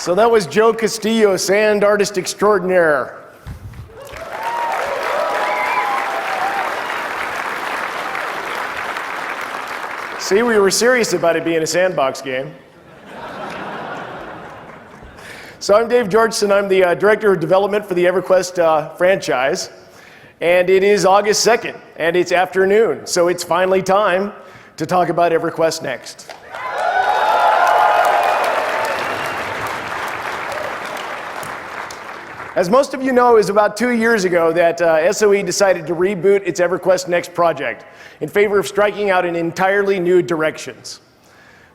So that was Joe Castillo, sand artist extraordinaire. See, we were serious about it being a sandbox game. So I'm Dave Georgeson. I'm the Director of Development for the EverQuest franchise. And it is August 2nd, and it's afternoon. So it's finally time to talk about EverQuest Next. As most of you know, it was about 2 years ago that SOE decided to reboot its EverQuest Next project in favor of striking out in entirely new directions.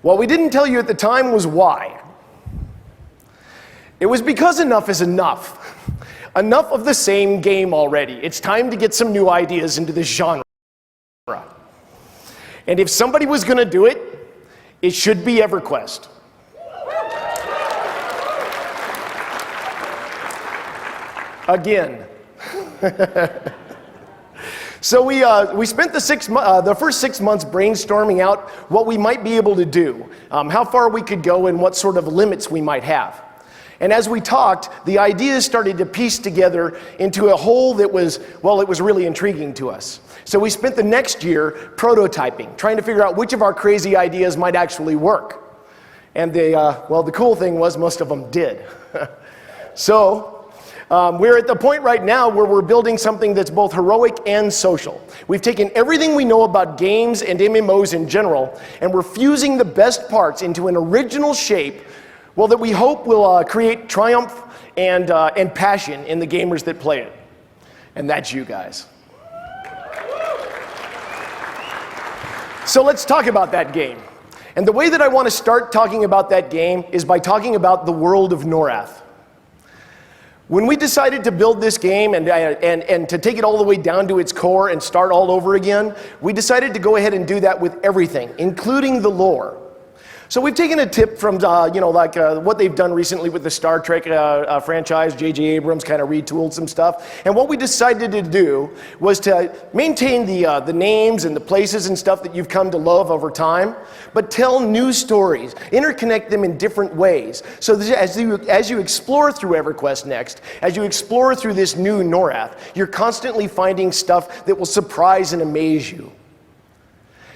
What we didn't tell you at the time was why. It was because enough is enough. Enough of the same game already. It's time to get some new ideas into this genre. And if somebody was going to do it, it should be EverQuest. Again. So we spent the first 6 months brainstorming out what we might be able to do, how far we could go, and what sort of limits we might have. And as we talked, the ideas started to piece together into a whole that was, well, it was really intriguing to us. So we spent the next year prototyping, trying to figure out which of our crazy ideas might actually work. And the cool thing was most of them did. So we're at the point right now where we're building something that's both heroic and social. We've taken everything we know about games and MMOs in general, and we're fusing the best parts into an original shape, well, that we hope will create triumph and passion in the gamers that play it. And that's you guys. So let's talk about that game. And the way that I want to start talking about that game is by talking about the world of Norath. When we decided to build this game and to take it all the way down to its core and start all over again, we decided to go ahead and do that with everything, including the lore. So we've taken a tip from, what they've done recently with the Star Trek franchise. J.J. Abrams kind of retooled some stuff. And what we decided to do was to maintain the names and the places and stuff that you've come to love over time, but tell new stories, interconnect them in different ways. So as you explore through EverQuest Next, as you explore through this new Norath, you're constantly finding stuff that will surprise and amaze you.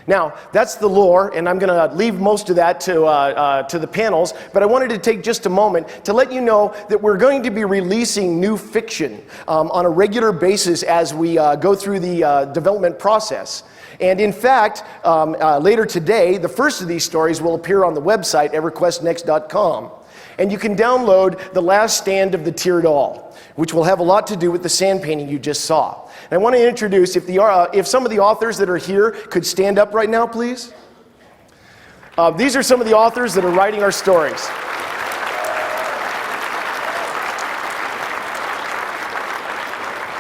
Now, that's the lore, and I'm going to leave most of that to the panels, but I wanted to take just a moment to let you know that we're going to be releasing new fiction on a regular basis as we go through the development process. And in fact, later today, the first of these stories will appear on the website, EverQuestNext.com. And you can download The Last Stand of the Tear Doll, which will have a lot to do with the sand painting you just saw. And I want to introduce, if some of the authors that are here could stand up right now, please. These are some of the authors that are writing our stories.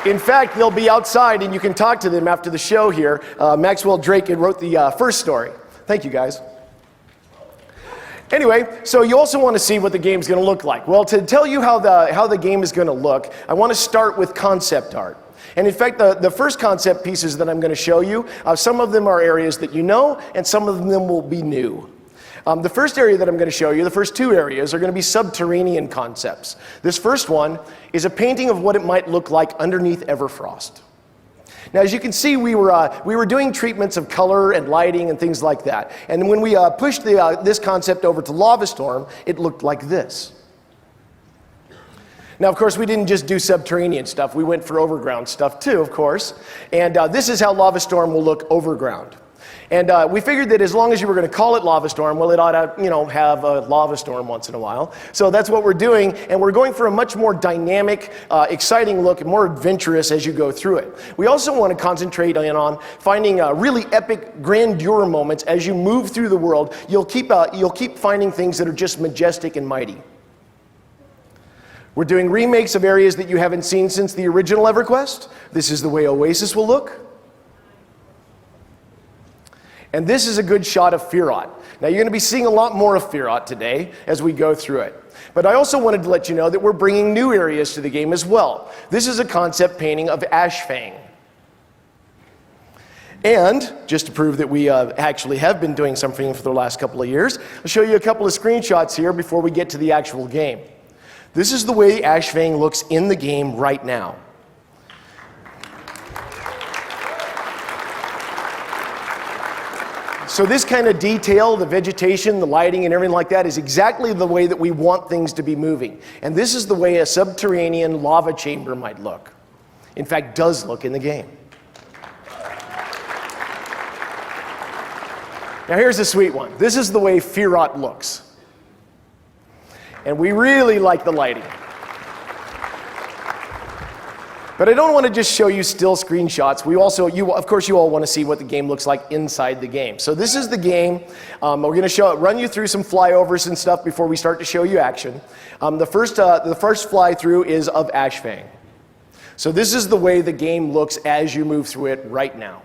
In fact, they'll be outside and you can talk to them after the show here. Maxwell Drake wrote the first story. Thank you, guys. Anyway, so you also want to see what the game's going to look like. Well, to tell you how the game is going to look, I want to start with concept art. And in fact, the first concept pieces that I'm going to show you, some of them are areas that you know, and some of them will be new. The first area that I'm going to show you, the first two areas, are going to be subterranean concepts. This first one is a painting of what it might look like underneath Everfrost. Now, as you can see, we were doing treatments of color and lighting and things like that. And when we pushed this concept over to Lava Storm, it looked like this. Now, of course, we didn't just do subterranean stuff. We went for overground stuff too, of course. And this is how Lava Storm will look overground. And we figured that as long as you were going to call it Lava Storm, well, it ought to, have a lava storm once in a while. So that's what we're doing, and we're going for a much more dynamic, exciting look, and more adventurous as you go through it. We also want to concentrate on finding really epic grandeur moments as you move through the world. You'll keep finding things that are just majestic and mighty. We're doing remakes of areas that you haven't seen since the original EverQuest. This is the way Oasis will look. And this is a good shot of Firot. Now, you're going to be seeing a lot more of Firot today as we go through it. But I also wanted to let you know that we're bringing new areas to the game as well. This is a concept painting of Ashfang. And just to prove that we actually have been doing something for the last couple of years, I'll show you a couple of screenshots here before we get to the actual game. This is the way Ashfang looks in the game right now. So this kind of detail, the vegetation, the lighting, and everything like that is exactly the way that we want things to be moving. And this is the way a subterranean lava chamber might look. In fact, does look in the game. Now here's the sweet one. This is the way Firot looks. And we really like the lighting. But I don't want to just show you still screenshots. We also, of course, you all want to see what the game looks like inside the game. So this is the game. We're going to run you through some flyovers and stuff before we start to show you action. The first fly through is of Ashfang. So this is the way the game looks as you move through it right now.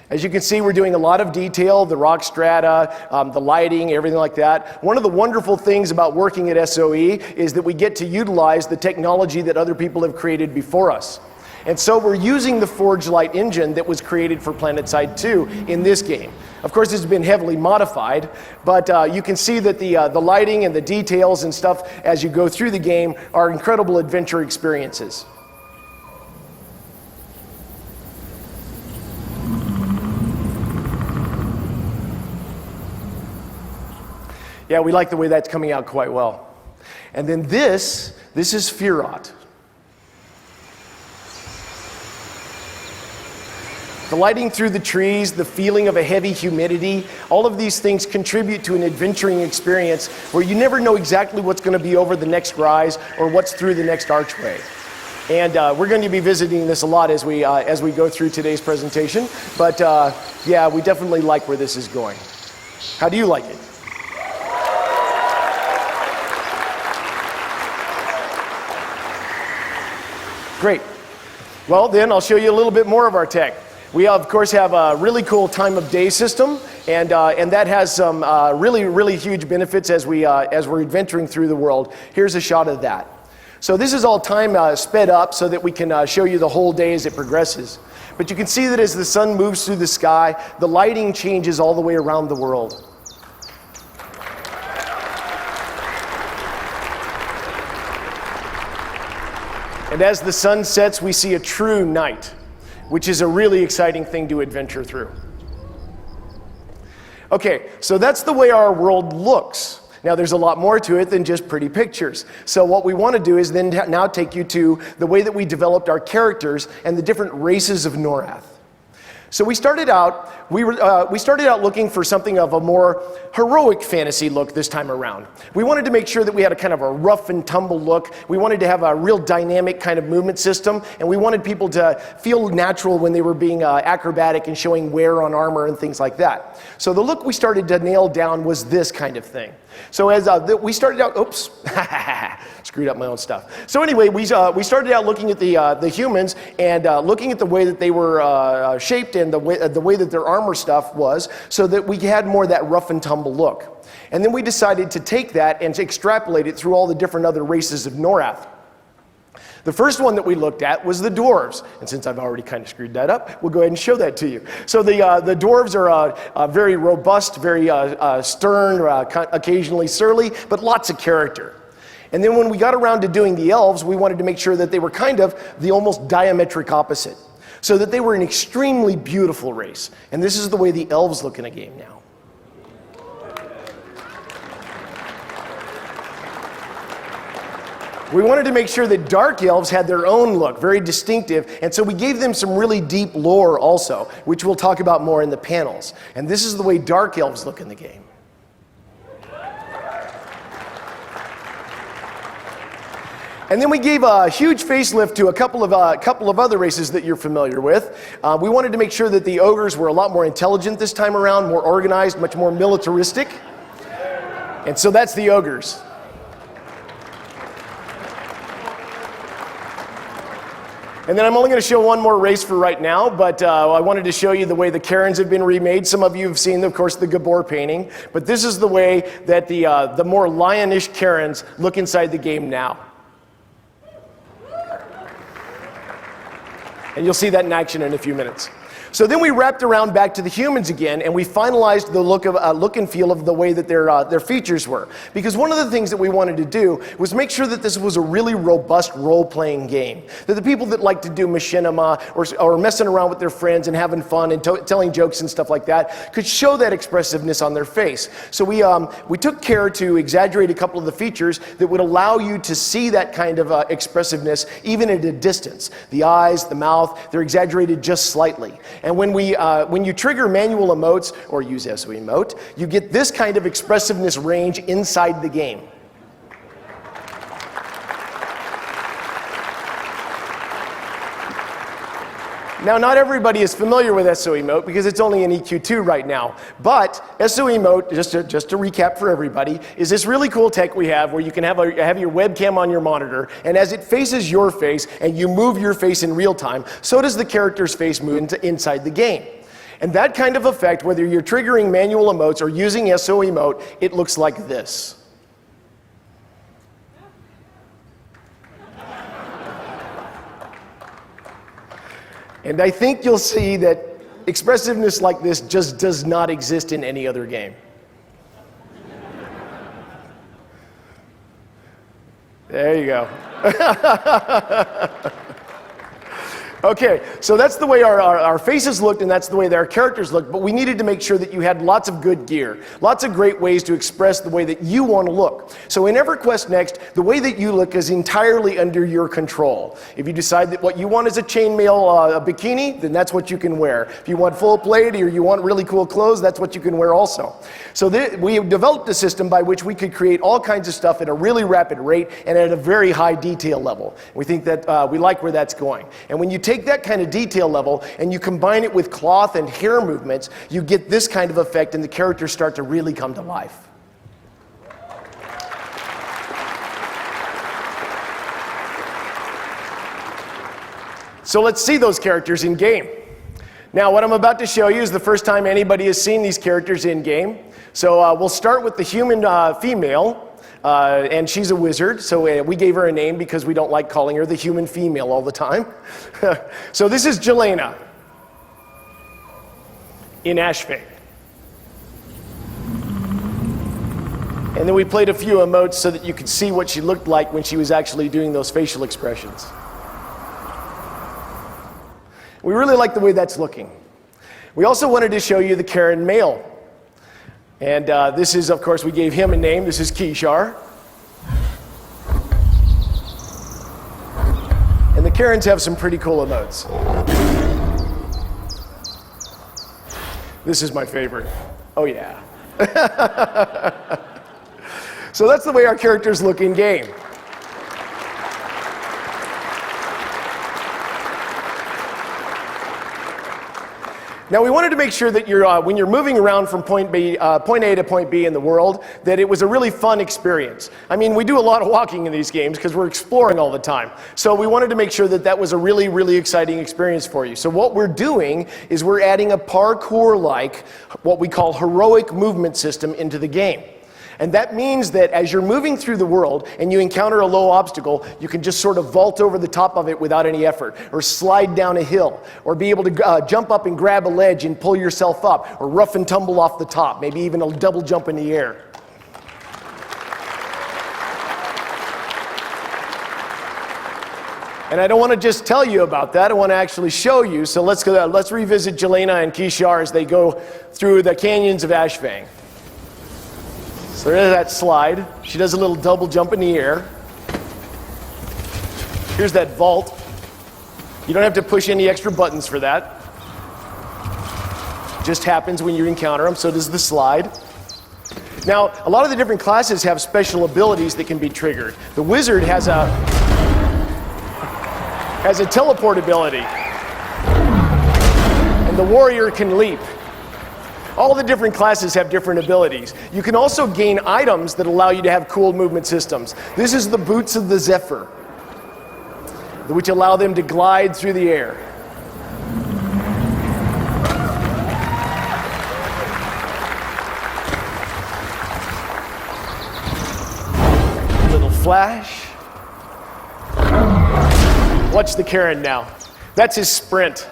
As you can see, we're doing a lot of detail, the rock strata, the lighting, everything like that. One of the wonderful things about working at SOE is that we get to utilize the technology that other people have created before us. And so we're using the Forge Light engine that was created for PlanetSide 2 in this game. Of course, this has been heavily modified, but you can see that the lighting and the details and stuff as you go through the game are incredible adventure experiences. Yeah, we like the way that's coming out quite well. And then this is Firot. The lighting through the trees, the feeling of a heavy humidity, all of these things contribute to an adventuring experience where you never know exactly what's going to be over the next rise or what's through the next archway. And we're going to be visiting this a lot as we go through today's presentation. But yeah, we definitely like where this is going. How do you like it? Great. Well, then I'll show you a little bit more of our tech. We, of course, have a really cool time of day system, and that has some really, really huge benefits as we're adventuring through the world. Here's a shot of that. So this is all time sped up so that we can show you the whole day as it progresses. But you can see that as the sun moves through the sky, the lighting changes all the way around the world. And as the sun sets, we see a true night, which is a really exciting thing to adventure through. Okay, so that's the way our world looks. Now there's a lot more to it than just pretty pictures. So what we want to do is then now take you to the way that we developed our characters and the different races of Norath. So we started out looking for something of a more heroic fantasy look this time around. We wanted to make sure that we had a kind of a rough and tumble look. We wanted to have a real dynamic kind of movement system, and we wanted people to feel natural when they were being acrobatic and showing wear on armor and things like that. So the look we started to nail down was this kind of thing. So as we started out, oops, screwed up my own stuff. So anyway, we started out looking at the humans and looking at the way that they were shaped and the way that their armor stuff was, so that we had more of that rough and tumble look. And then we decided to take that and to extrapolate it through all the different other races of Norath. The first one that we looked at was the dwarves, and since I've already kind of screwed that up, we'll go ahead and show that to you. So the dwarves are very robust, very stern, occasionally surly, but lots of character. And then when we got around to doing the elves, we wanted to make sure that they were kind of the almost diametric opposite, so that they were an extremely beautiful race. And this is the way the elves look in a game now. We wanted to make sure that dark elves had their own look, very distinctive, and so we gave them some really deep lore also, which we'll talk about more in the panels. And this is the way dark elves look in the game. And then we gave a huge facelift to a couple of other races that you're familiar with. We wanted to make sure that the ogres were a lot more intelligent this time around, more organized, much more militaristic. And so that's the ogres. And then I'm only going to show one more race for right now, but I wanted to show you the way the Karens have been remade. Some of you have seen, of course, the Gabor painting, but this is the way that the more lionish Karens look inside the game now. And you'll see that in action in a few minutes. So then we wrapped around back to the humans again, and we finalized the look and feel of the way that their features were. Because one of the things that we wanted to do was make sure that this was a really robust role-playing game. That the people that like to do machinima or messing around with their friends and having fun and telling jokes and stuff like that could show that expressiveness on their face. So we took care to exaggerate a couple of the features that would allow you to see that kind of expressiveness even at a distance. The eyes, the mouth, they're exaggerated just slightly. And when you trigger manual emotes or use SOE emote, you get this kind of expressiveness range inside the game. Now, not everybody is familiar with SOE emote because it's only in EQ2 right now. But SOE emote, just to recap for everybody, is this really cool tech we have where you can have your webcam on your monitor, and as it faces your face and you move your face in real time, so does the character's face move inside the game. And that kind of effect, whether you're triggering manual emotes or using SOE emote, it looks like this. And I think you'll see that expressiveness like this just does not exist in any other game. There you go. Okay, so that's the way our faces looked, and that's the way that our characters looked, but we needed to make sure that you had lots of good gear, lots of great ways to express the way that you want to look. So in EverQuest Next, the way that you look is entirely under your control. If you decide that what you want is a chainmail a bikini, then that's what you can wear. If you want full plate or you want really cool clothes, that's what you can wear also. So we developed a system by which we could create all kinds of stuff at a really rapid rate and at a very high detail level. We think that we like where that's going. And when you take that kind of detail level and you combine it with cloth and hair movements, you get this kind of effect and the characters start to really come to life. So let's see those characters in game. Now what I'm about to show you is the first time anybody has seen these characters in game. So we'll start with the human female. And she's a wizard, so we gave her a name because we don't like calling her the human female all the time. So this is Jelena in Ashfang. And then we played a few emotes so that you could see what she looked like when she was actually doing those facial expressions. We really like the way that's looking. We also wanted to show you the Karen male. And this is, of course, we gave him a name. This is Kishar. And the Karens have some pretty cool emotes. This is my favorite. Oh, yeah. So that's the way our characters look in game. Now we wanted to make sure that when you're moving around from point A to point B in the world, that it was a really fun experience. I mean, we do a lot of walking in these games because we're exploring all the time. So we wanted to make sure that that was a really, really exciting experience for you. So what we're doing is we're adding a parkour-like, what we call heroic movement system into the game. And that means that as you're moving through the world and you encounter a low obstacle, you can just sort of vault over the top of it without any effort, or slide down a hill, or be able to jump up and grab a ledge and pull yourself up, or rough and tumble off the top, maybe even a double jump in the air. And I don't want to just tell you about that, I want to actually show you. So let's revisit Jelena and Kishar as they go through the canyons of Ashfang. So there's that slide. She does a little double jump in the air. Here's that vault. You don't have to push any extra buttons for that. It just happens when you encounter them, so does the slide. Now, a lot of the different classes have special abilities that can be triggered. The wizard has a teleport ability. And the warrior can leap. All the different classes have different abilities. You can also gain items that allow you to have cool movement systems. This is the boots of the Zephyr, which allow them to glide through the air. Little flash. Watch the Karen now. That's his sprint.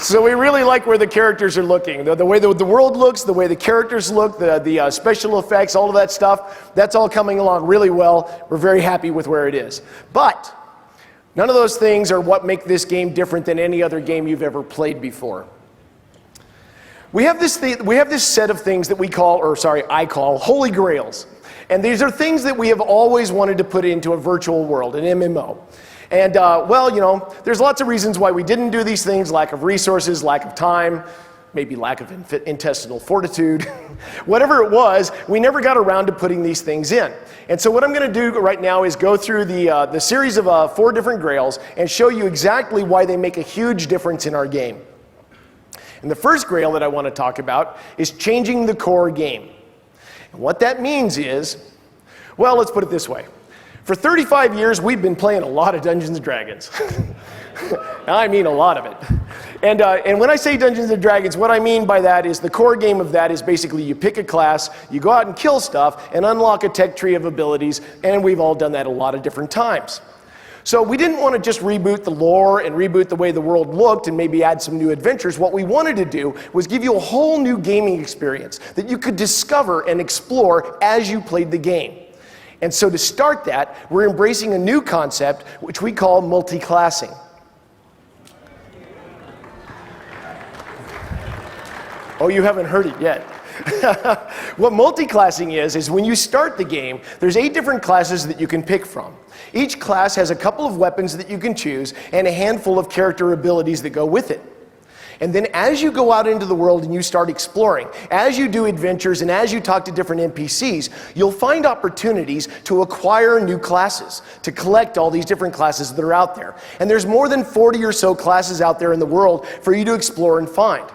So we really like where the characters are looking. The way the world looks, the way the characters look, the special effects, all of that stuff, that's all coming along really well. We're very happy with where it is. But none of those things are what make this game different than any other game you've ever played before. We have this set of things that I call Holy Grails. And these are things that we have always wanted to put into a virtual world, an MMO. And, well, you know, there's lots of reasons why we didn't do these things: lack of resources, lack of time, maybe lack of intestinal fortitude. Whatever it was, we never got around to putting these things in. And so what I'm going to do right now is go through the series of 4 different Grails and show you exactly why they make a huge difference in our game. And the first Grail that I want to talk about is changing the core game. And what that means is, well, let's put it this way. For 35 years, we've been playing a lot of Dungeons & Dragons. I mean a lot of it. And when I say Dungeons & Dragons, what I mean by that is the core game of that is basically you pick a class, you go out and kill stuff, and unlock a tech tree of abilities, and we've all done that a lot of different times. So we didn't want to just reboot the lore and reboot the way the world looked and maybe add some new adventures. What we wanted to do was give you a whole new gaming experience that you could discover and explore as you played the game. And so to start that, we're embracing a new concept which we call multi-classing. Oh, you haven't heard it yet. What multi-classing is when you start the game, there's 8 different classes that you can pick from. Each class has a couple of weapons that you can choose and a handful of character abilities that go with it. And then as you go out into the world and you start exploring, as you do adventures and as you talk to different NPCs, you'll find opportunities to acquire new classes, to collect all these different classes that are out there. And there's more than 40 or so classes out there in the world for you to explore and find.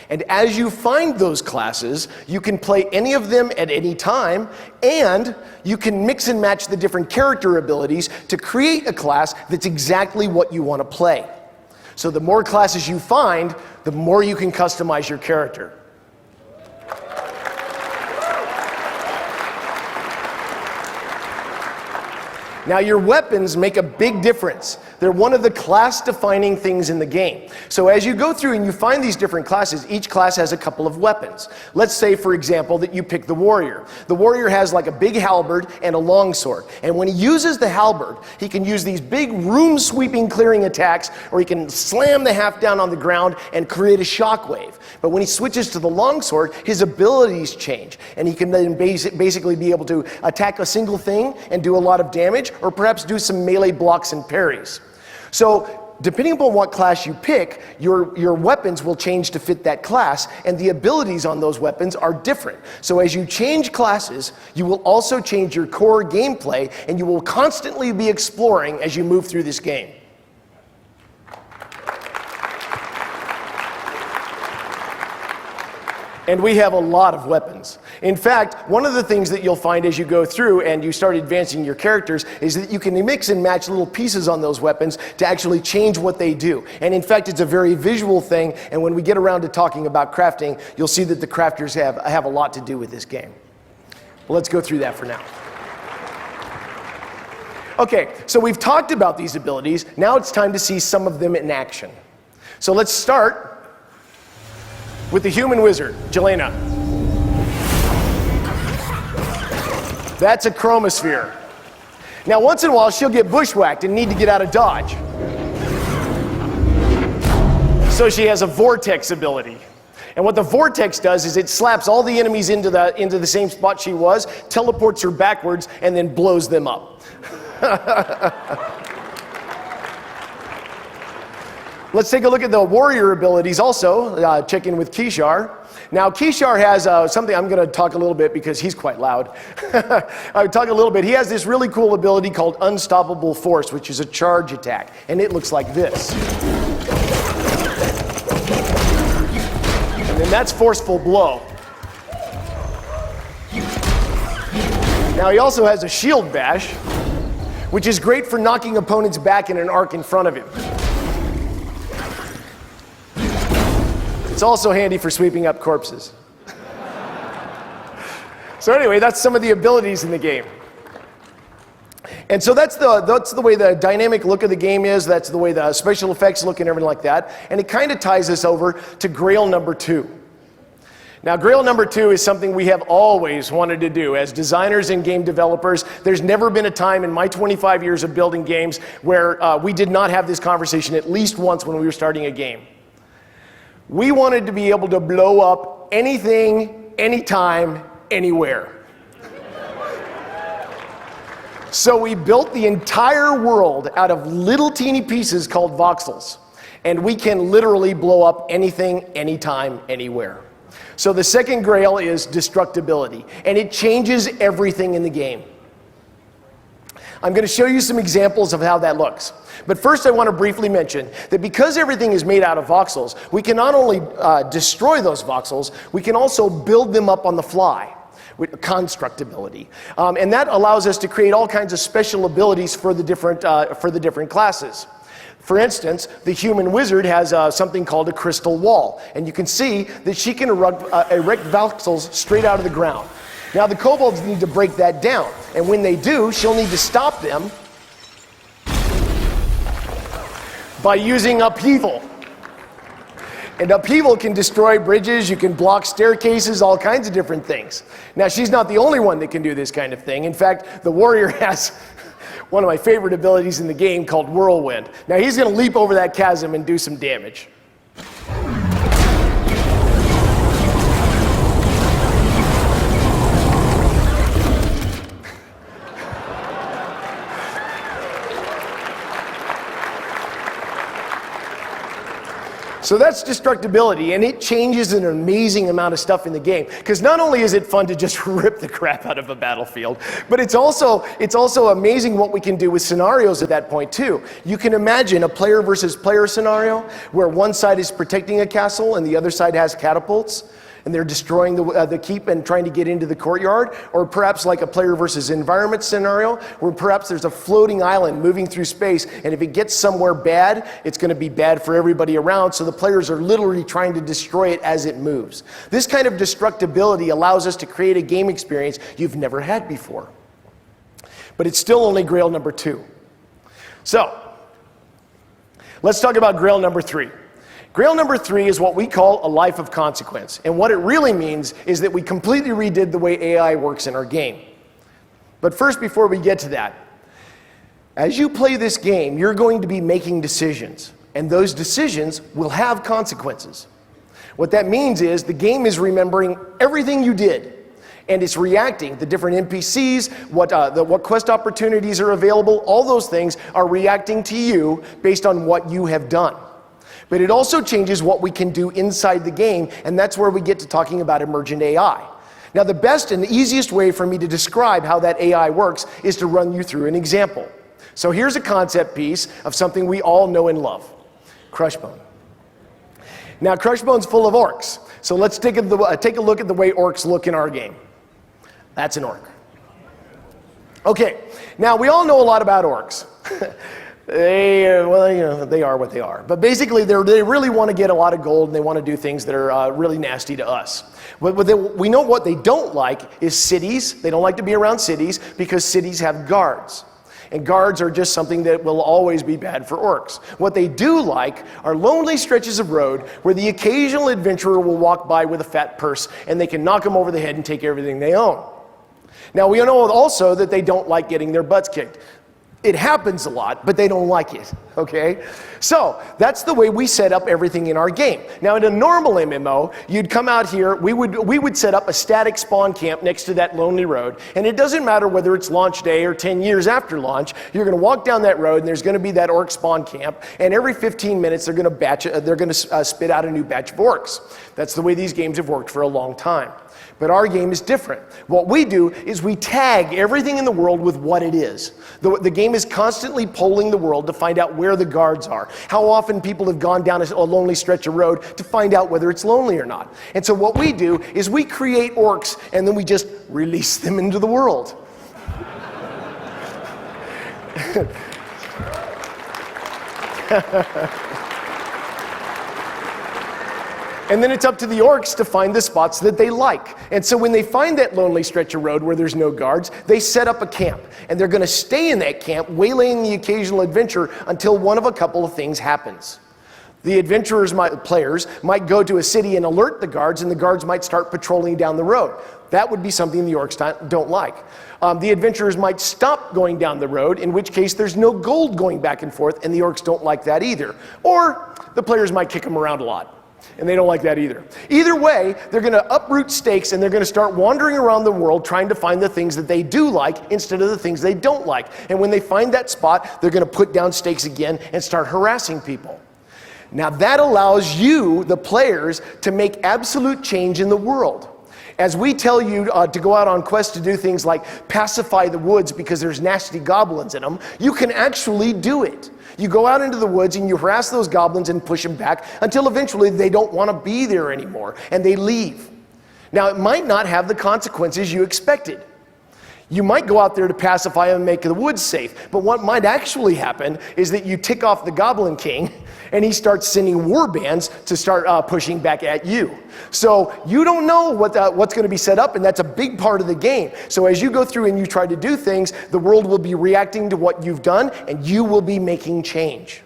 And as you find those classes, you can play any of them at any time, and you can mix and match the different character abilities to create a class that's exactly what you want to play. So the more classes you find, the more you can customize your character. Now, your weapons make a big difference. They're one of the class-defining things in the game. So as you go through and you find these different classes, each class has a couple of weapons. Let's say, for example, that you pick the warrior. The warrior has like a big halberd and a longsword. And when he uses the halberd, he can use these big room-sweeping clearing attacks, or he can slam the half down on the ground and create a shockwave. But when he switches to the longsword, his abilities change. And he can then basically be able to attack a single thing and do a lot of damage, or perhaps do some melee blocks and parries. So depending upon what class you pick, your weapons will change to fit that class, and the abilities on those weapons are different. So as you change classes, you will also change your core gameplay, and you will constantly be exploring as you move through this game. And we have a lot of weapons. In fact, one of the things that you'll find as you go through and you start advancing your characters is that you can mix and match little pieces on those weapons to actually change what they do. And in fact, it's a very visual thing, and when we get around to talking about crafting, you'll see that the crafters have a lot to do with this game. Well, let's go through that for now. Okay, so we've talked about these abilities. Now it's time to see some of them in action. So let's start with the human wizard, Jelena. That's a chromosphere. Now, once in a while, she'll get bushwhacked and need to get out of dodge. So she has a vortex ability. And what the vortex does is it slaps all the enemies into the same spot she was, teleports her backwards, and then blows them up. Let's take a look at the warrior abilities also, check in with Kishar. Now, Kishar has something I'm going to talk a little bit because he's quite loud. I'll talk a little bit. He has this really cool ability called Unstoppable Force, which is a charge attack, and it looks like this. And then that's Forceful Blow. Now, he also has a Shield Bash, which is great for knocking opponents back in an arc in front of him. It's also handy for sweeping up corpses. So anyway, that's some of the abilities in the game. And so that's the way the dynamic look of the game is, that's the way the special effects look and everything like that. And it kind of ties us over to Grail number 2. Now, Grail number 2 is something we have always wanted to do. As designers and game developers, there's never been a time in my 25 years of building games where we did not have this conversation at least once when we were starting a game. We wanted to be able to blow up anything, anytime, anywhere. So we built the entire world out of little teeny pieces called voxels. And we can literally blow up anything, anytime, anywhere. So the second Grail is destructibility, and it changes everything in the game. I'm going to show you some examples of how that looks. But first I want to briefly mention that because everything is made out of voxels, we can not only destroy those voxels, we can also build them up on the fly with constructability. And that allows us to create all kinds of special abilities for the different classes. For instance, the human wizard has something called a crystal wall, and you can see that she can erect voxels straight out of the ground. Now the kobolds need to break that down, and when they do, she'll need to stop them by using upheaval. And upheaval can destroy bridges, you can block staircases, all kinds of different things. Now she's not the only one that can do this kind of thing. In fact, the warrior has one of my favorite abilities in the game called Whirlwind. Now he's going to leap over that chasm and do some damage. So that's destructibility, and it changes an amazing amount of stuff in the game. Because not only is it fun to just rip the crap out of a battlefield, but it's also amazing what we can do with scenarios at that point too. You can imagine a player versus player scenario where one side is protecting a castle and the other side has catapults, and they're destroying the keep and trying to get into the courtyard. Or perhaps like a player versus environment scenario, where perhaps there's a floating island moving through space, and if it gets somewhere bad, it's going to be bad for everybody around, so the players are literally trying to destroy it as it moves. This kind of destructibility allows us to create a game experience you've never had before. But it's still only Grail number 2. So, let's talk about Grail number 3. Grail number 3 is what we call a life of consequence. And what it really means is that we completely redid the way AI works in our game. But first, before we get to that, as you play this game, you're going to be making decisions. And those decisions will have consequences. What that means is the game is remembering everything you did. And it's reacting. The different NPCs, what quest opportunities are available, all those things are reacting to you based on what you have done. But it also changes what we can do inside the game, and that's where we get to talking about emergent AI. Now, the best and the easiest way for me to describe how that AI works is to run you through an example. So here's a concept piece of something we all know and love, Crushbone. Now, Crushbone's full of orcs. So let's take a look at the way orcs look in our game. That's an orc. Okay, now we all know a lot about orcs. They are what they are. But basically, they really want to get a lot of gold, and they want to do things that are really nasty to us. We know what they don't like is cities. They don't like to be around cities because cities have guards. And guards are just something that will always be bad for orcs. What they do like are lonely stretches of road where the occasional adventurer will walk by with a fat purse, and they can knock them over the head and take everything they own. Now, we know also that they don't like getting their butts kicked. It happens a lot, but they don't like it, okay? So that's the way we set up everything in our game. Now, in a normal MMO, you'd come out here, we would set up a static spawn camp next to that lonely road, and it doesn't matter whether it's launch day or 10 years after launch, you're gonna walk down that road and there's gonna be that orc spawn camp, and every 15 minutes they're gonna spit out a new batch of orcs. That's the way these games have worked for a long time. But our game is different. What we do is we tag everything in the world with what it is. The game is constantly polling the world to find out where the guards are. How often people have gone down a lonely stretch of road to find out whether it's lonely or not. And so what we do is we create orcs and then we just release them into the world. And then it's up to the orcs to find the spots that they like. And so when they find that lonely stretch of road where there's no guards, they set up a camp. And they're going to stay in that camp, waylaying the occasional adventurer until one of a couple of things happens. The players might go to a city and alert the guards, and the guards might start patrolling down the road. That would be something the orcs don't like. The adventurers might stop going down the road, in which case there's no gold going back and forth, and the orcs don't like that either. Or the players might kick them around a lot, and they don't like that either. Either way, they're going to uproot stakes, and they're going to start wandering around the world trying to find the things that they do like instead of the things they don't like. And when they find that spot, they're going to put down stakes again and start harassing people. Now that allows you, the players, to make absolute change in the world. As we tell you to go out on quests to do things like pacify the woods because there's nasty goblins in them, you can actually do it. You go out into the woods and you harass those goblins and push them back until eventually they don't want to be there anymore and they leave. Now it might not have the consequences you expected. You might go out there to pacify them and make the woods safe, but what might actually happen is that you tick off the Goblin King and he starts sending war bands to start pushing back at you. So you don't know what's going to be set up, and that's a big part of the game. So as you go through and you try to do things, the world will be reacting to what you've done, and you will be making change.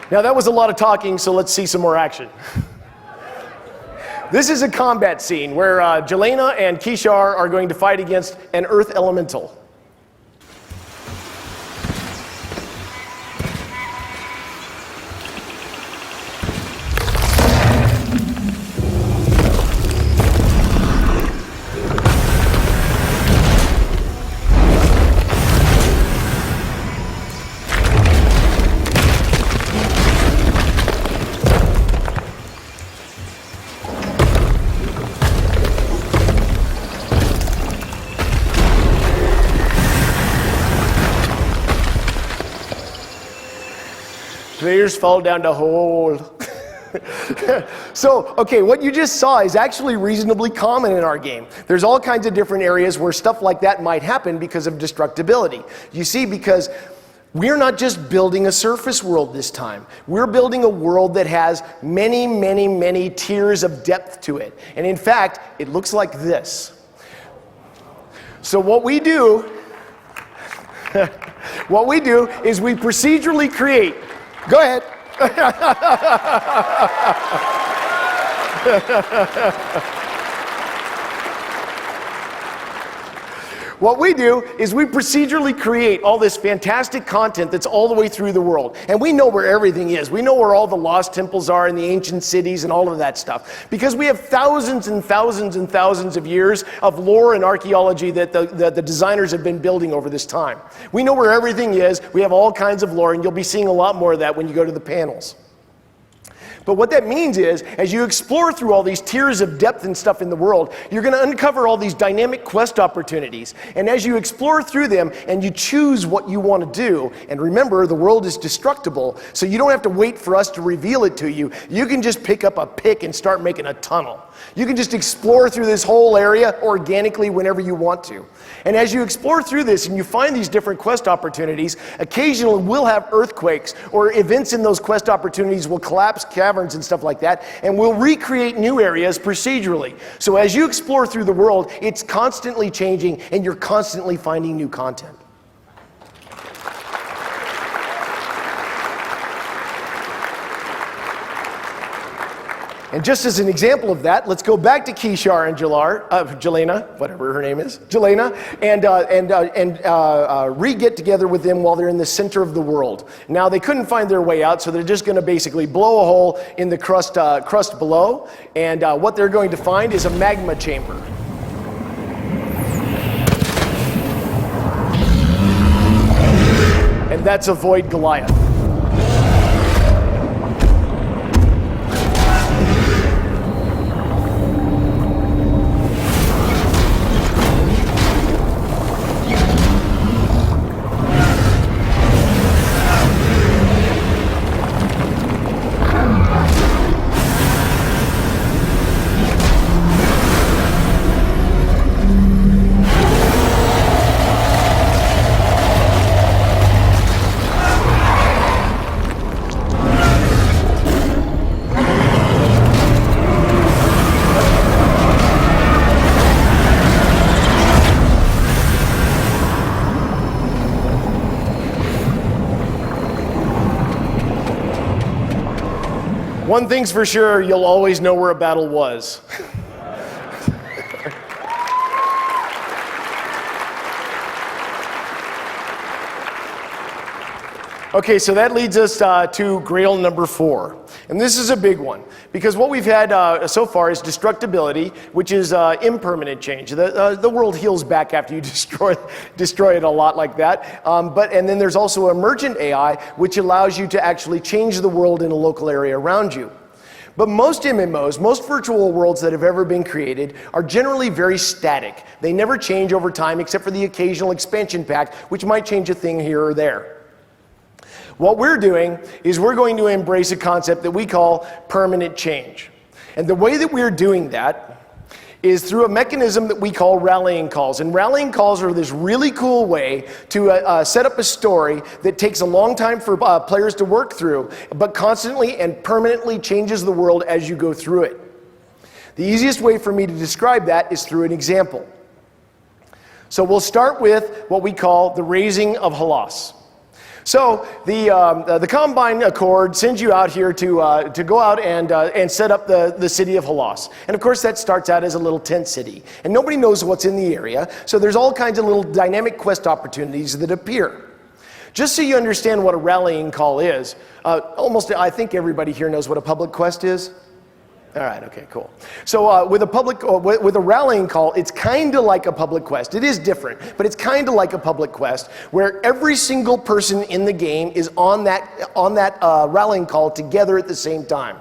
Now that was a lot of talking, so let's see some more action. This is a combat scene where Jelena and Kishar are going to fight against an earth elemental. Players fall down the hole. So, okay, what you just saw is actually reasonably common in our game. There's all kinds of different areas where stuff like that might happen because of destructibility. You see, because we're not just building a surface world this time. We're building a world that has many, many, many tiers of depth to it. And in fact, it looks like this. So what we do is we procedurally create. Go ahead. What we do is we procedurally create all this fantastic content that's all the way through the world. And we know where everything is. We know where all the lost temples are in the ancient cities and all of that stuff. Because we have thousands and thousands and thousands of years of lore and archaeology that the designers have been building over this time. We know where everything is. We have all kinds of lore, and you'll be seeing a lot more of that when you go to the panels. But what that means is, as you explore through all these tiers of depth and stuff in the world, you're going to uncover all these dynamic quest opportunities. And as you explore through them and you choose what you want to do, and remember, the world is destructible, so you don't have to wait for us to reveal it to you. You can just pick up a pick and start making a tunnel. You can just explore through this whole area organically whenever you want to. And as you explore through this and you find these different quest opportunities, occasionally we'll have earthquakes or events in those quest opportunities will collapse caverns and stuff like that, and we'll recreate new areas procedurally. So as you explore through the world, it's constantly changing and you're constantly finding new content. And just as an example of that, let's go back to Kishar and Jelena, whatever her name is, Jelena, and re-get together with them while they're in the center of the world. Now, they couldn't find their way out, so they're just going to basically blow a hole in the crust below, and what they're going to find is a magma chamber. And that's Avoid Goliath. One thing's for sure, you'll always know where a battle was. Okay, so that leads us to Grail number 4. And this is a big one, because what we've had so far is destructibility, which is impermanent change. The world heals back after you destroy it a lot like that. And then there's also emergent AI, which allows you to actually change the world in a local area around you. But most MMOs, most virtual worlds that have ever been created, are generally very static. They never change over time, except for the occasional expansion pack, which might change a thing here or there. What we're doing is we're going to embrace a concept that we call permanent change. And the way that we're doing that is through a mechanism that we call rallying calls. And rallying calls are this really cool way to set up a story that takes a long time for players to work through, but constantly and permanently changes the world as you go through it. The easiest way for me to describe that is through an example. So we'll start with what we call the raising of Halas. So the Combine Accord sends you out here to go out and set up the city of Halas. And of course that starts out as a little tent city. And nobody knows what's in the area, so there's all kinds of little dynamic quest opportunities that appear. Just so you understand what a rallying call is, I think everybody here knows what a public quest is. All right, okay, cool. So with a rallying call, it's kind of like a public quest. It is different, but it's kind of like a public quest where every single person in the game is on that rallying call together at the same time.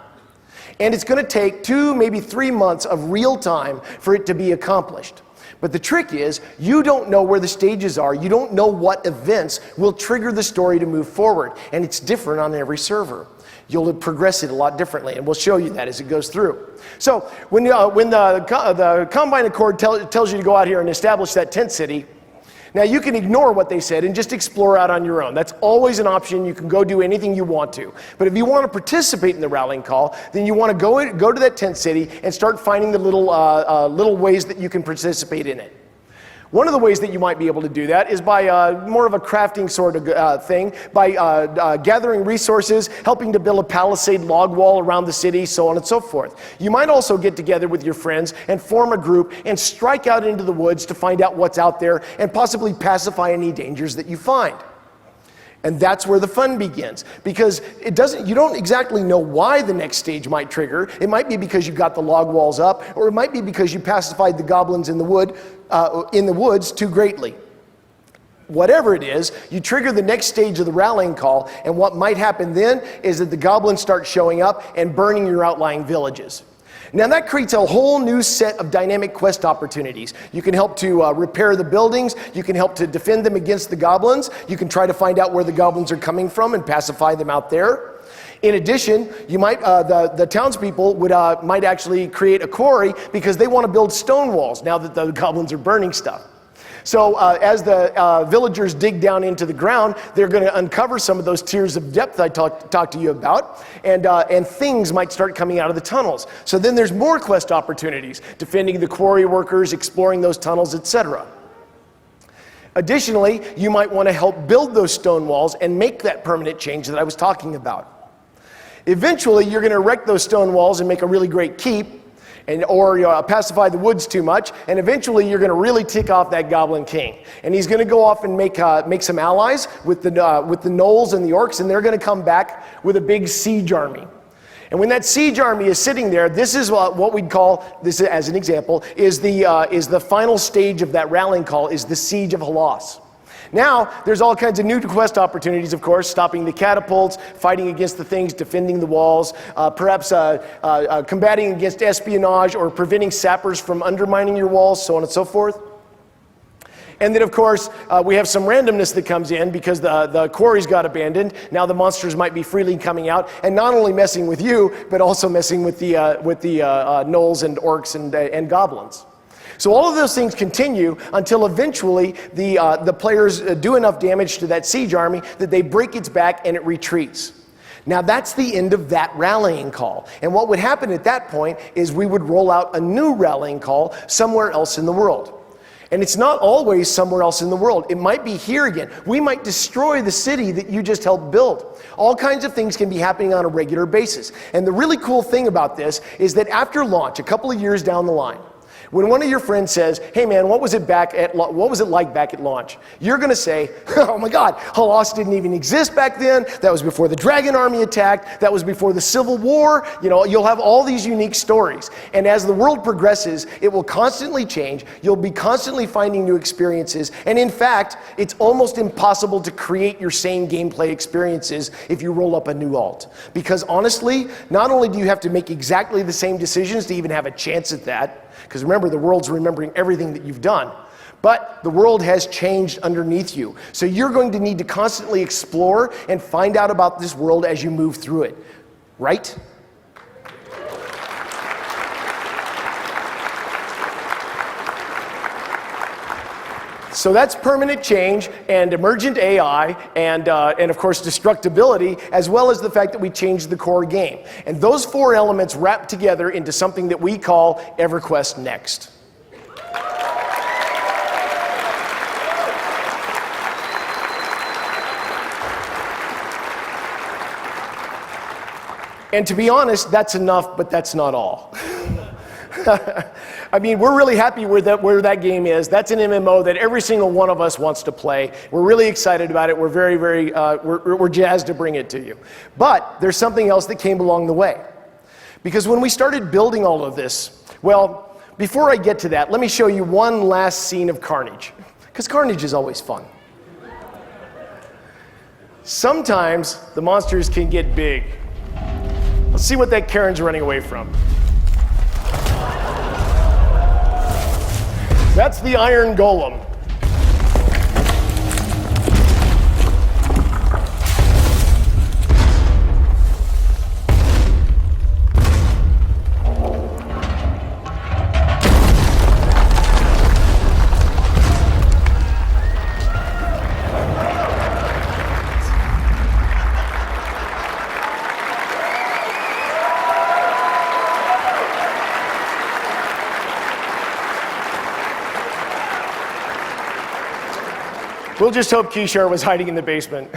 And it's going to take 2, maybe 3 months of real time for it to be accomplished. But the trick is, you don't know where the stages are. You don't know what events will trigger the story to move forward. And it's different on every server. You'll progress it a lot differently, and we'll show you that as it goes through. So when the Combine Accord tells you to go out here and establish that tent city, now you can ignore what they said and just explore out on your own. That's always an option. You can go do anything you want to. But if you want to participate in the rallying call, then you want to go to that tent city and start finding the little ways that you can participate in it. One of the ways that you might be able to do that is by more of a crafting sort of thing, by gathering resources, helping to build a palisade log wall around the city, so on and so forth. You might also get together with your friends and form a group and strike out into the woods to find out what's out there and possibly pacify any dangers that you find. And that's where the fun begins, because you don't exactly know why the next stage might trigger. It might be because you got the log walls up, or it might be because you pacified the goblins in the woods too greatly. Whatever it is, you trigger the next stage of the rallying call, and what might happen then is that the goblins start showing up and burning your outlying villages. Now that creates a whole new set of dynamic quest opportunities. You can help to repair the buildings, you can help to defend them against the goblins, you can try to find out where the goblins are coming from and pacify them out there. In addition, you might, the townspeople might actually create a quarry because they want to build stone walls now that the goblins are burning stuff. So as the villagers dig down into the ground, they're going to uncover some of those tiers of depth I talked to you about, and things might start coming out of the tunnels. So then there's more quest opportunities, defending the quarry workers, exploring those tunnels, etc. Additionally, you might want to help build those stone walls and make that permanent change that I was talking about. Eventually, you're going to erect those stone walls and make a really great keep, or pacify the woods too much, and eventually you're going to really tick off that Goblin King. And he's going to go off and make some allies with the gnolls and the orcs, and they're going to come back with a big siege army. And when that siege army is sitting there, this is what we'd call, this as an example, is the final stage of that rallying call, is the Siege of Halas. Now, there's all kinds of new quest opportunities, of course, stopping the catapults, fighting against the things, defending the walls, perhaps combating against espionage or preventing sappers from undermining your walls, so on and so forth. And then, of course, we have some randomness that comes in because the quarries got abandoned. Now the monsters might be freely coming out and not only messing with you, but also messing with the gnolls and orcs and goblins. So all of those things continue until eventually the players do enough damage to that siege army that they break its back and it retreats. Now that's the end of that rallying call. And what would happen at that point is we would roll out a new rallying call somewhere else in the world. And it's not always somewhere else in the world. It might be here again. We might destroy the city that you just helped build. All kinds of things can be happening on a regular basis. And the really cool thing about this is that after launch, a couple of years down the line, when one of your friends says, hey man, what was it like back at launch? You're going to say, oh my God, Halas didn't even exist back then. That was before the Dragon Army attacked. That was before the Civil War. You know, you'll have all these unique stories. And as the world progresses, it will constantly change. You'll be constantly finding new experiences. And in fact, it's almost impossible to create your same gameplay experiences if you roll up a new alt. Because honestly, not only do you have to make exactly the same decisions to even have a chance at that, because remember, the world's remembering everything that you've done. But the world has changed underneath you. So you're going to need to constantly explore and find out about this world as you move through it. Right? So that's permanent change and emergent AI and of course destructibility, as well as the fact that we changed the core game. And those four elements wrap together into something that we call EverQuest Next. And to be honest, that's enough, but that's not all. I mean, we're really happy where that game is. That's an MMO that every single one of us wants to play. We're really excited about it. We're we're jazzed to bring it to you. But there's something else that came along the way. Because when we started building all of this, well, before I get to that, let me show you one last scene of carnage. Because carnage is always fun. Sometimes the monsters can get big. Let's see what that Karen's running away from. That's the Iron Golem. We'll just hope Kishar was hiding in the basement.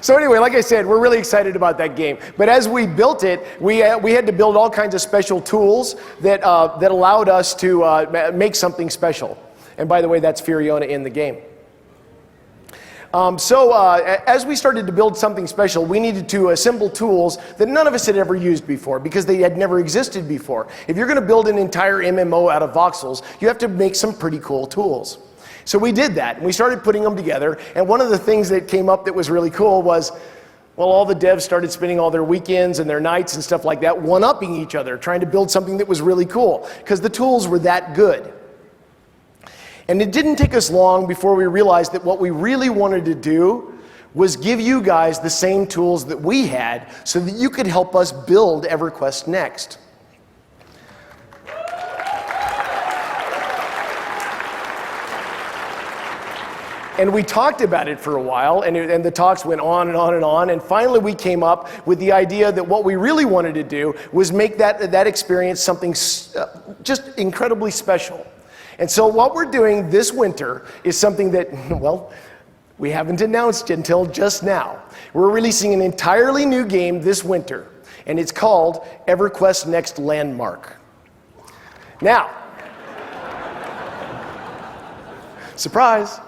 So anyway, like I said, we're really excited about that game. But as we built it, we had to build all kinds of special tools that allowed us to make something special. And by the way, that's Fioriona in the game. As we started to build something special, we needed to assemble tools that none of us had ever used before because they had never existed before. If you're going to build an entire MMO out of voxels, you have to make some pretty cool tools. So we did that, and we started putting them together, and one of the things that came up that was really cool was, well, all the devs started spending all their weekends and their nights and stuff like that one-upping each other, trying to build something that was really cool, because the tools were that good. And it didn't take us long before we realized that what we really wanted to do was give you guys the same tools that we had so that you could help us build EverQuest Next. And we talked about it for a while, and the talks went on and on and on, and finally we came up with the idea that what we really wanted to do was make that experience something just incredibly special. And so what we're doing this winter is something that, well, we haven't announced until just now. We're releasing an entirely new game this winter, and it's called EverQuest Next Landmark. Now, surprise.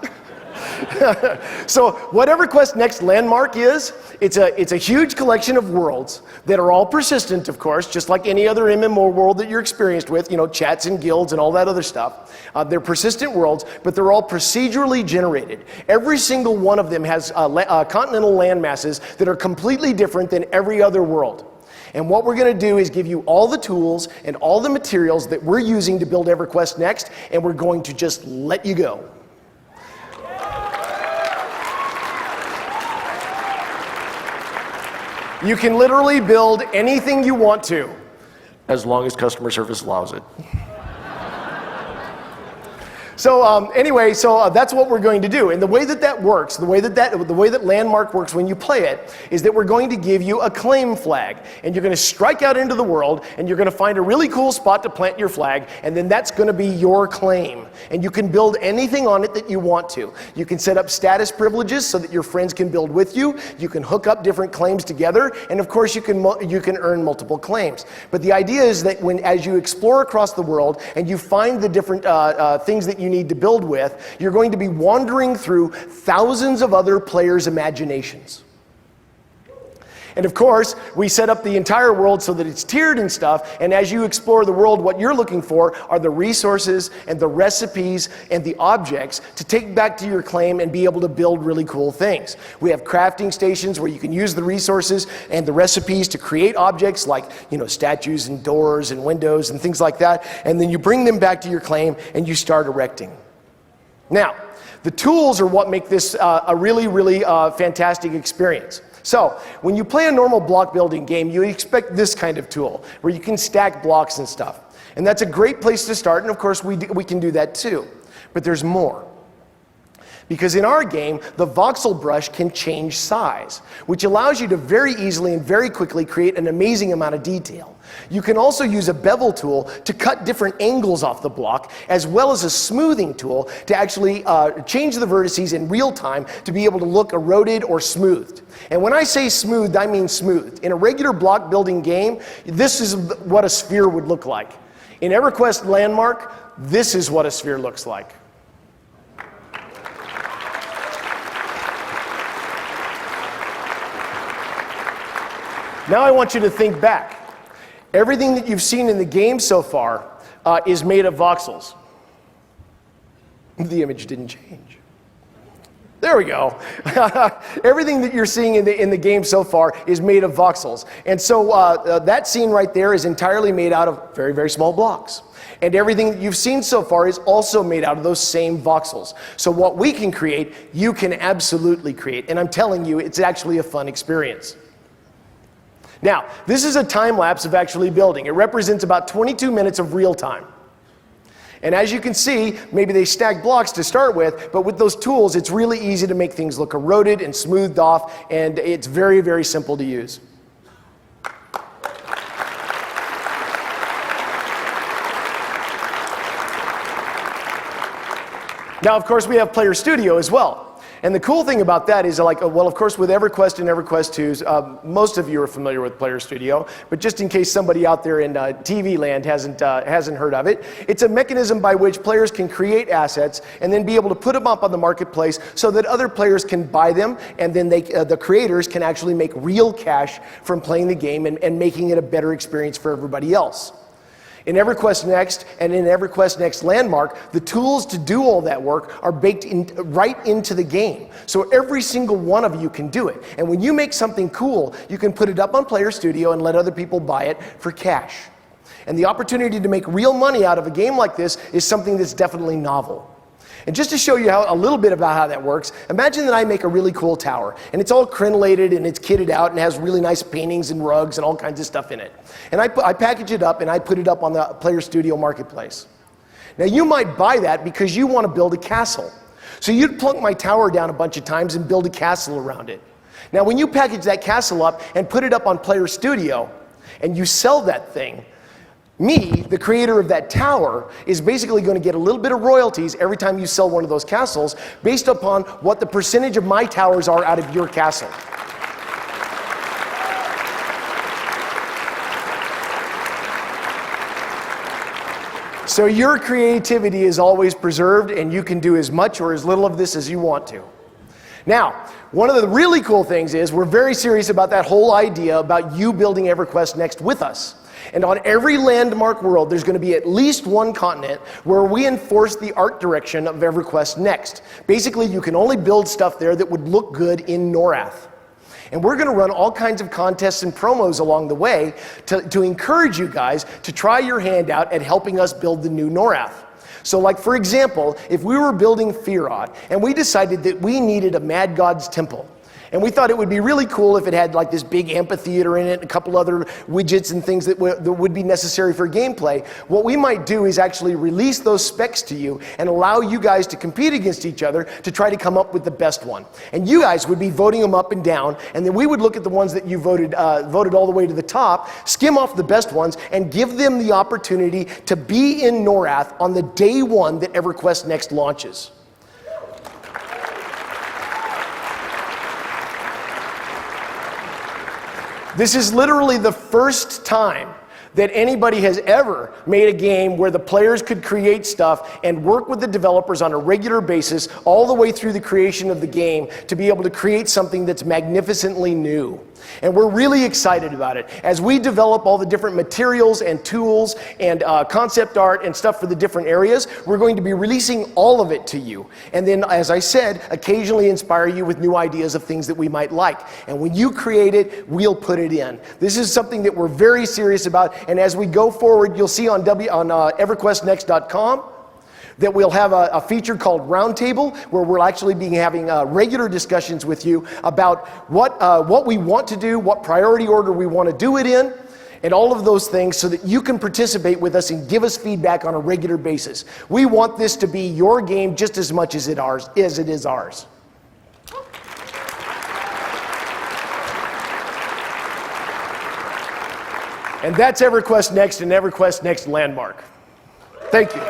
So what EverQuest Next Landmark is, it's a huge collection of worlds that are all persistent, of course, just like any other MMO world that you're experienced with, you know, chats and guilds and all that other stuff. They're persistent worlds, but they're all procedurally generated. Every single one of them has continental land masses that are completely different than every other world. And what we're going to do is give you all the tools and all the materials that we're using to build EverQuest Next, and we're going to just let you go. You can literally build anything you want to, as long as customer service allows it. Anyway, that's what we're going to do. And the way that works, the way that Landmark works when you play it, is that we're going to give you a claim flag. And you're going to strike out into the world, and you're going to find a really cool spot to plant your flag, and then that's going to be your claim. And you can build anything on it that you want to. You can set up status privileges so that your friends can build with you. You can hook up different claims together, and of course you can earn multiple claims. But the idea is that as you explore across the world and you find the different things that you need to build with, you're going to be wandering through thousands of other players' imaginations. And of course, we set up the entire world so that it's tiered and stuff, and as you explore the world, what you're looking for are the resources and the recipes and the objects to take back to your claim and be able to build really cool things. We have crafting stations where you can use the resources and the recipes to create objects like, statues and doors and windows and things like that, and then you bring them back to your claim and you start erecting. Now, the tools are what make this a really, really fantastic experience. So, when you play a normal block building game, you expect this kind of tool, where you can stack blocks and stuff. And that's a great place to start, and of course we can do that too. But there's more. Because in our game, the voxel brush can change size, which allows you to very easily and very quickly create an amazing amount of detail. You can also use a bevel tool to cut different angles off the block, as well as a smoothing tool to actually change the vertices in real time to be able to look eroded or smoothed. And when I say smoothed, I mean smoothed. In a regular block building game, this is what a sphere would look like. In EverQuest Landmark, this is what a sphere looks like. Now I want you to think back. Everything that you've seen in the game so far is made of voxels. The image didn't change. There we go. Everything that you're seeing in the game so far is made of voxels. And so that scene right there is entirely made out of very, very small blocks. And everything that you've seen so far is also made out of those same voxels. So what we can create, you can absolutely create. And I'm telling you, it's actually a fun experience. Now, this is a time lapse of actually building. It represents about 22 minutes of real time. And as you can see, maybe they stack blocks to start with, but with those tools, it's really easy to make things look eroded and smoothed off, and it's very, very simple to use. Now, of course, we have Player Studio as well. And the cool thing about that is, of course, with EverQuest and EverQuest 2s, most of you are familiar with Player Studio, but just in case somebody out there in TV land hasn't heard of it, it's a mechanism by which players can create assets and then be able to put them up on the marketplace so that other players can buy them, and then the creators can actually make real cash from playing the game and making it a better experience for everybody else. In EverQuest Next and in EverQuest Next Landmark, the tools to do all that work are baked right into the game. So every single one of you can do it. And when you make something cool, you can put it up on Player Studio and let other people buy it for cash. And the opportunity to make real money out of a game like this is something that's definitely novel. And just to show you a little bit about how that works, imagine that I make a really cool tower, and it's all crenellated and it's kitted out and has really nice paintings and rugs and all kinds of stuff in it. And I package it up and I put it up on the Player Studio Marketplace. Now you might buy that because you want to build a castle. So you'd plunk my tower down a bunch of times and build a castle around it. Now when you package that castle up and put it up on Player Studio and you sell that thing, me, the creator of that tower, is basically going to get a little bit of royalties every time you sell one of those castles based upon what the percentage of my towers are out of your castle. So your creativity is always preserved, and you can do as much or as little of this as you want to. Now, one of the really cool things is we're very serious about that whole idea about you building EverQuest Next with us. And on every Landmark world, there's going to be at least one continent where we enforce the art direction of EverQuest Next. Basically, you can only build stuff there that would look good in Norath. And we're going to run all kinds of contests and promos along the way to encourage you guys to try your hand out at helping us build the new Norath. So like, for example, if we were building Firod and we decided that we needed a Mad God's Temple, And we thought it would be really cool if it had like this big amphitheater in it, a couple other widgets and things that would be necessary for gameplay. What we might do is actually release those specs to you and allow you guys to compete against each other to try to come up with the best one. And you guys would be voting them up and down, and then we would look at the ones that you voted all the way to the top, skim off the best ones, and give them the opportunity to be in NORAD on the day one that EverQuest Next launches. This is literally the first time that anybody has ever made a game where the players could create stuff and work with the developers on a regular basis all the way through the creation of the game to be able to create something that's magnificently new. And we're really excited about it. As we develop all the different materials and tools and concept art and stuff for the different areas, we're going to be releasing all of it to you. And then, as I said, occasionally inspire you with new ideas of things that we might like. And when you create it, we'll put it in. This is something that we're very serious about. And as we go forward, you'll see on EverQuestNext.com that we'll have a feature called Roundtable, where we'll actually be having regular discussions with you about what we want to do, what priority order we want to do it in, and all of those things so that you can participate with us and give us feedback on a regular basis. We want this to be your game just as much as it is ours. And that's EverQuest Next and EverQuest Next Landmark. Thank you.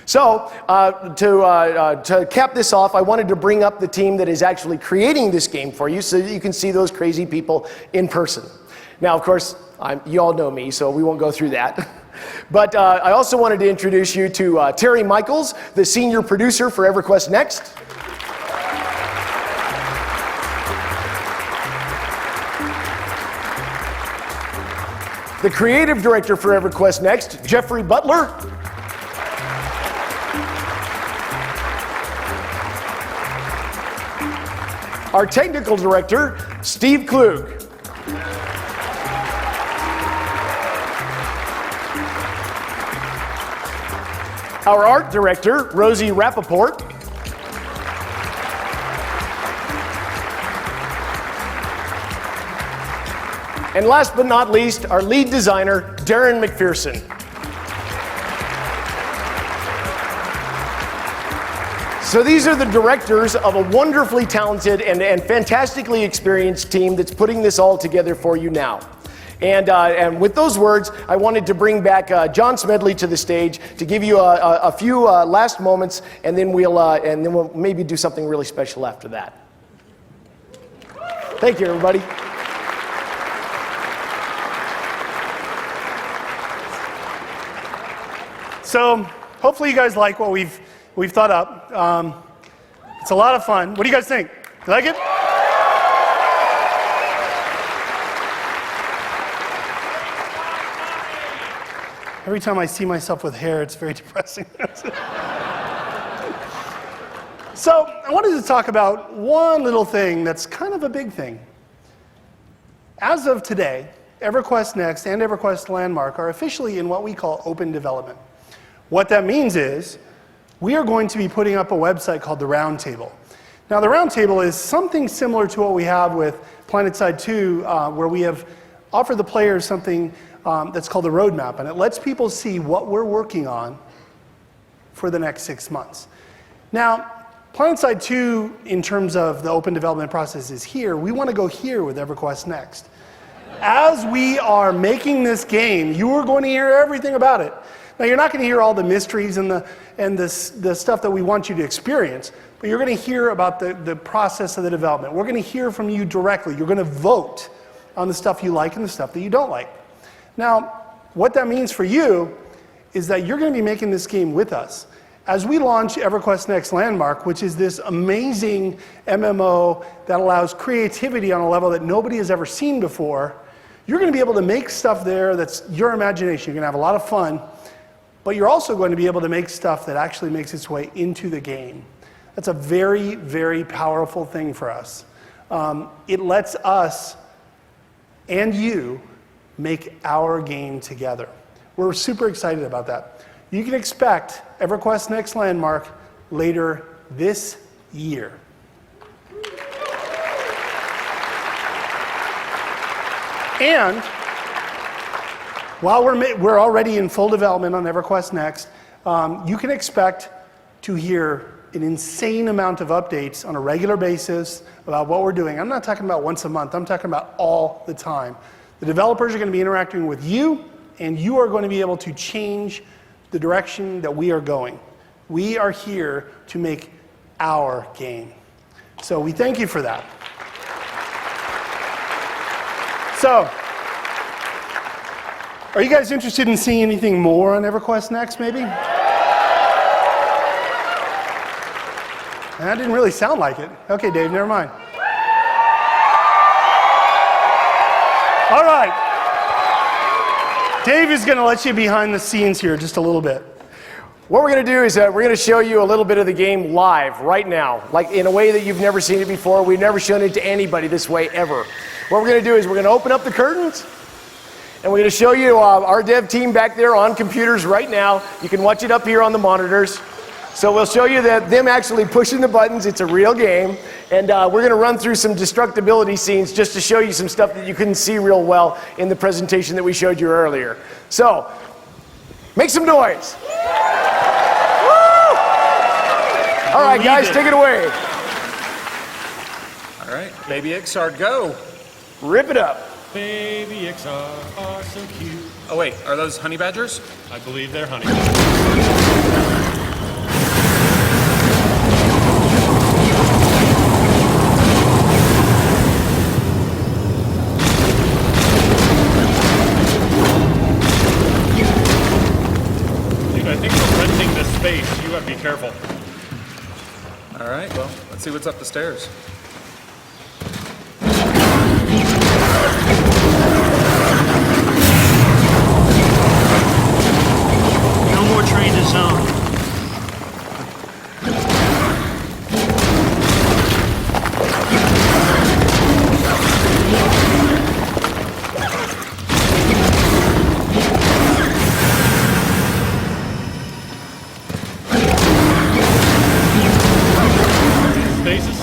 So, to cap this off, I wanted to bring up the team that is actually creating this game for you so that you can see those crazy people in person. Now, of course, you all know me, so we won't go through that. But I also wanted to introduce you to Terry Michaels, the senior producer for EverQuest Next. The creative director for EverQuest Next, Jeffrey Butler. Our technical director, Steve Klug. Our art director, Rosie Rappaport. And last but not least, our lead designer, Darren McPherson. So these are the directors of a wonderfully talented and fantastically experienced team that's putting this all together for you now. And with those words, I wanted to bring back John Smedley to the stage to give you a few last moments, and then we'll maybe do something really special after that. Thank you, everybody. So hopefully you guys like what we've thought up. It's a lot of fun. What do you guys think? You like it? Every time I see myself with hair, it's very depressing. So I wanted to talk about one little thing that's kind of a big thing. As of today, EverQuest Next and EverQuest Landmark are officially in what we call open development. What that means is we are going to be putting up a website called the Roundtable. Now, the Roundtable is something similar to what we have with PlanetSide 2, where we have offered the players something that's called the roadmap, and it lets people see what we're working on for the next 6 months. Now, PlanetSide 2, in terms of the open development process, is here. We want to go here with EverQuest Next. As we are making this game, you are going to hear everything about it. Now, you're not going to hear all the mysteries and the stuff that we want you to experience, but you're going to hear about the process of the development. We're going to hear from you directly. You're going to vote on the stuff you like and the stuff that you don't like. Now, what that means for you is that you're going to be making this game with us. As we launch EverQuest Next Landmark, which is this amazing MMO that allows creativity on a level that nobody has ever seen before, you're going to be able to make stuff there that's your imagination. You're going to have a lot of fun, but you're also going to be able to make stuff that actually makes its way into the game. That's a very, very powerful thing for us. It lets us and you make our game together. We're super excited about that. You can expect EverQuest Next Landmark later this year. And while we're already in full development on EverQuest Next, you can expect to hear an insane amount of updates on a regular basis about what we're doing. I'm not talking about once a month, I'm talking about all the time. The developers are going to be interacting with you, and you are going to be able to change the direction that we are going. We are here to make our game. So we thank you for that. So, are you guys interested in seeing anything more on EverQuest Next, maybe? That didn't really sound like it. Okay, Dave, never mind. All right. Dave is going to let you behind the scenes here just a little bit. What we're going to do is we're going to show you a little bit of the game live right now, like in a way that you've never seen it before. We've never shown it to anybody this way ever. What we're going to do is we're going to open up the curtains, and we're going to show you our dev team back there on computers right now. You can watch it up here on the monitors. So we'll show you them actually pushing the buttons. It's a real game. And we're going to run through some destructibility scenes just to show you some stuff that you couldn't see real well in the presentation that we showed you earlier. So, make some noise. Woo! All right, guys, take it away. All right, Baby Ixard, go. Rip it up. Baby Ixard are so cute. Oh wait, are those honey badgers? I believe they're honey. Dude, I think we're renting this space. You gotta be careful. All right, well, let's see what's up the stairs. No more train to zone. Stasis?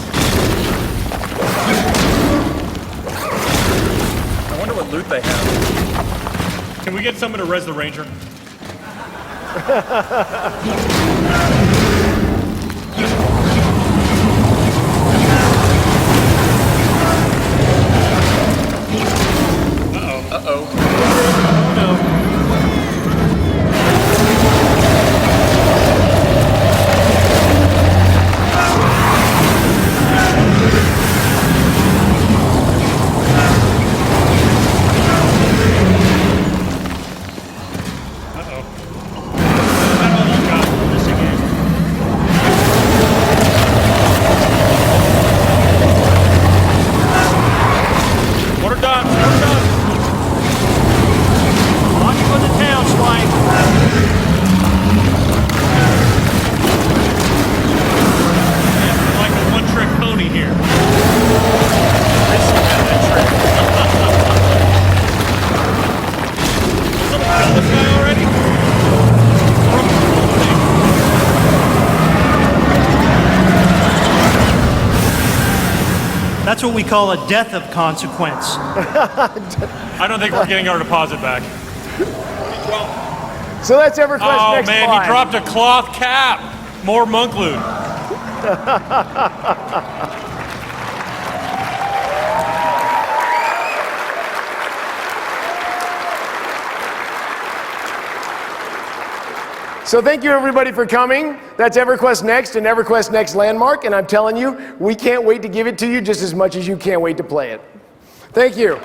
I wonder what loot they have. Can we get someone to res the Ranger? Uh-oh. Water dots, water dots. Watch for the tail swipe. Yeah, like a one-trick pony here. Did someone kill this guy already? That's what we call a death of consequence. I don't think we're getting our deposit back. So that's EverQuest Oh Next man, Live. he dropped a cloth cap. More monk loot. So thank you everybody for coming. That's EverQuest Next and EverQuest Next Landmark, and I'm telling you, we can't wait to give it to you just as much as you can't wait to play it. Thank you.